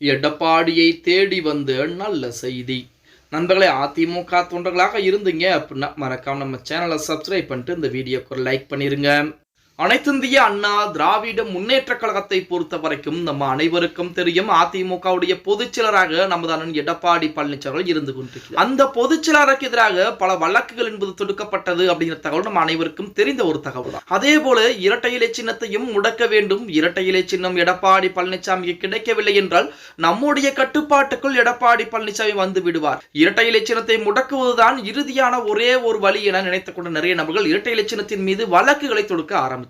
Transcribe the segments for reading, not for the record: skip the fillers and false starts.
எடப்பாடியை தேடி வந்த நல்ல செய்தி. நண்பர்களே, அதிமுக தொண்டர்களாக இருந்தீங்க அப்படின்னா மறக்காம நம்ம சேனலை சப்ஸ்கிரைப் பண்ணிட்டு இந்த வீடியோக்கு ஒரு லைக் பண்ணிருங்க. அனைத்திந்திய அண்ணா திராவிட முன்னேற்ற கழகத்தை பொறுத்த வரைக்கும் நம்ம அனைவருக்கும் தெரியும், அதிமுகவுடைய பொதுச்செயலராக நமது அண்ணன் எடப்பாடி பழனிசாமி இருந்து கொண்டிருக்கிறார். அந்த பொதுச்செயலருக்கு எதிராக பல வழக்குகள் என்பது தொடுக்கப்பட்டது அப்படிங்கிற தகவல் நம்ம அனைவருக்கும் தெரிந்த ஒரு தகவல் தான். அதே போல இரட்டை இலை சின்னத்தையும் முடக்க வேண்டும். இரட்டை இலை சின்னம் எடப்பாடி பழனிசாமிக்கு கிடைக்கவில்லை என்றால் நம்முடைய கட்டுப்பாட்டுக்குள் எடப்பாடி பழனிசாமி வந்து விடுவார். இரட்டை இலை சின்னத்தை முடக்குவதுதான் இறுதியான ஒரே ஒரு வழி என நினைத்துக் கொண்ட நிறைய நபர்கள் இரட்டை இலை சின்னத்தின் மீது வழக்குகளை தொடுக்க ஆரம்பித்தார்.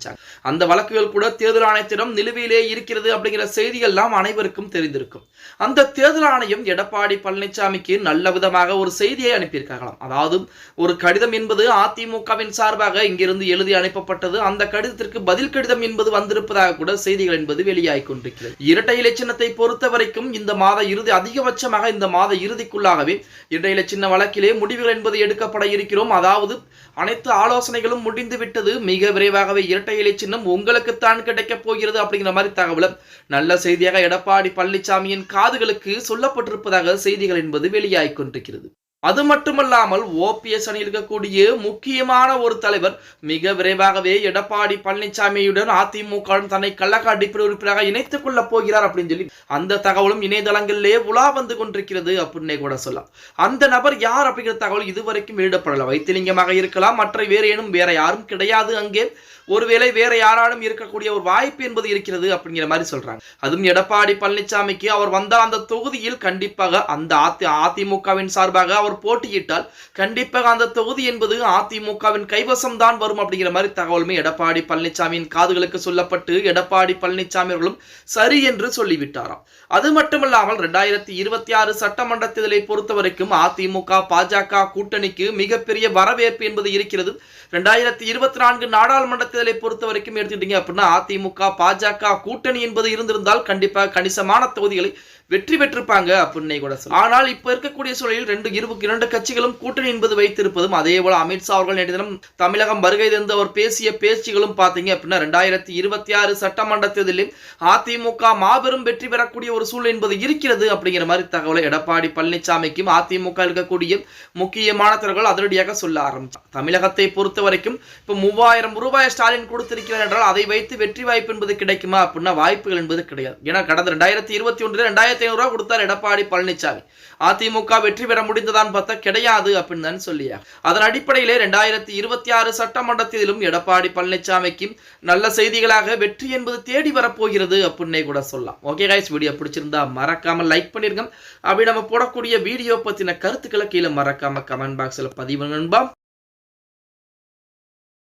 அந்த வழக்குகள் கூட தேர்தல் ஆணையத்திடம் நிலுவையிலே இருக்கிறது அப்படிங்கிற செய்திகள் எல்லாம் அனைவருக்கும் தெரிந்திருக்கும். அந்த தேர்தல் ஆணையம் எடப்பாடி பழனிசாமிக்கு நல்ல விதமாக ஒரு செய்தியை அனுப்பியிருக்காங்களாம். அதாவது ஒரு கடிதம் என்பது அதிமுகவின் சார்பாக இங்கிருந்து எழுதி அனுப்பப்பட்டது. அந்த கடிதத்திற்கு பதில் கடிதம் என்பது வந்திருப்பதாக கூட செய்திகள் என்பது வெளியாகிக் கொண்டிருக்கிறது. இரட்டை இலை சின்னத்தை பொறுத்த வரைக்கும் இந்த மாத இறுதி, அதிகபட்சமாக இந்த மாத இறுதிக்குள்ளாகவே இரட்டை இலை சின்ன வழக்கிலே முடிவுகள் என்பது எடுக்கப்பட இருக்கிறோம். அதாவது அனைத்து ஆலோசனைகளும் முடிந்து விட்டது. மிக விரைவாகவே இரட்டை இலை சின்னம் உங்களுக்குத்தான் கிடைக்கப் போகிறது அப்படிங்கிற மாதிரி தகவலும் நல்ல செய்தியாக எடப்பாடி பழனிசாமியின் காதுகளுக்கு சொல்லப்பட்டிருப்பதாக செய்திகள் என்பது வெளியாகிக் கொண்டிருக்கிறது. அது மட்டுமல்லாமல் ஓபிஎஸ் அணியில் இருக்கக்கூடிய முக்கியமான ஒரு தலைவர் மிக விரைவாகவே எடப்பாடி பழனிசாமியுடன் அதிமுக தன்னை கழக அடிப்படை உறுப்பினராக இணைத்துக் கொள்ளப் போகிறார் அப்படின்னு சொல்லி அந்த தகவலும் இணையதளங்களிலே உலா வந்து கொண்டிருக்கிறது அப்படின்னே கூட சொல்லலாம். அந்த நபர் யார் அப்படிங்கிற தகவல் இதுவரைக்கும் வெளியிடப்படல. வைத்திலிங்கமாக இருக்கலாம், மற்ற வேற யாரும் கிடையாது. அங்கே ஒருவேளை வேற யாராலும் இருக்கக்கூடிய ஒரு வாய்ப்பு என்பது இருக்கிறது அப்படிங்கிற மாதிரி சொல்றாங்க. அதுவும் எடப்பாடி பழனிசாமிக்கு அவர் வந்தால் அந்த தொகுதியில் கண்டிப்பாக அந்த அதிமுகவின் சார்பாக அவர் போட்டியிட்டால் கண்டிப்பாக அந்த தொகுதி என்பது அதிமுகவின் கைவசம் தான் வரும் அப்படிங்கிற மாதிரி தகவலுமே எடப்பாடி பழனிசாமியின் காதுகளுக்கு சொல்லப்பட்டு எடப்பாடி பழனிசாமி அவர்களும் சரி என்று சொல்லிவிட்டாராம். அது மட்டுமல்லாமல் 2026 சட்டமன்ற தேர்தலை பொறுத்த வரைக்கும் அதிமுக பாஜக கூட்டணிக்கு மிகப்பெரிய வரவேற்பு என்பது இருக்கிறது. 2024 நாடாளுமன்ற தேர்தலை பொறுத்த வரைக்கும் எடுத்துக்கிட்டீங்க அப்படின்னா அதிமுக பாஜக கூட்டணி என்பது இருந்திருந்தால் கண்டிப்பாக கணிசமான தொகுதிகளை வெற்றி பெற்றிருப்பாங்க அப்படின்னு கூட சொல்லலாம். ஆனால் இப்ப இருக்கக்கூடிய சூழலில் இரண்டு கட்சிகளும் கூட்டணி என்பது வைத்திருப்பதும், அதே போல அமித்ஷா அவர்கள் நேற்று தினம் தமிழகம் வருகை தந்து அவர் பேசிய பேச்சுகளும் பார்த்தீங்க அப்படின்னா 2026 சட்டமன்ற தேர்தலில் அதிமுக மாபெரும் வெற்றி பெறக்கூடிய ஒரு சூழல் என்பது இருக்கிறது அப்படிங்கிற மாதிரி தகவலை எடப்பாடி பழனிசாமிக்கும் அதிமுக இருக்கக்கூடிய முக்கியமான தலைவர்கள் அதிரடியாக சொல்ல ஆரம்பித்தார். தமிழகத்தை பொறுத்த வரைக்கும் இப்ப 3000 ரூபாய் ஸ்டாலின் கொடுத்திருக்கிறார் என்றால் அதை வைத்து வெற்றி வாய்ப்பு என்பது கிடைக்குமா அப்படின்னா வாய்ப்புகள் என்பது கிடையாது. ஏன்னா கடந்த 2021 2500 ரூபாய் கொடுத்தார் எடப்பாடி பழனிசாமி. அதிமுக வெற்றி பெற முடிந்ததான் பார்த்தா கிடையாது அப்படின்னு தான் சொல்லியா. அதன் அடிப்படையிலே 2026 சட்டமன்றத்திலும் எடப்பாடி பழனிசாமிக்கு நல்ல செய்திகளாக வெற்றி என்பது தேடி வரப்போகிறது அப்படின்னே கூட சொல்லலாம். ஓகே கைஸ், வீடியோ பிடிச்சிருந்தா மறக்காம லைக் பண்ணிருங்க. அப்படி நம்ம போடக்கூடிய வீடியோ பத்தின கருத்துக்களை கீழே மறக்காம கமெண்ட் பாக்ஸ்ல பதிவு நண்பா.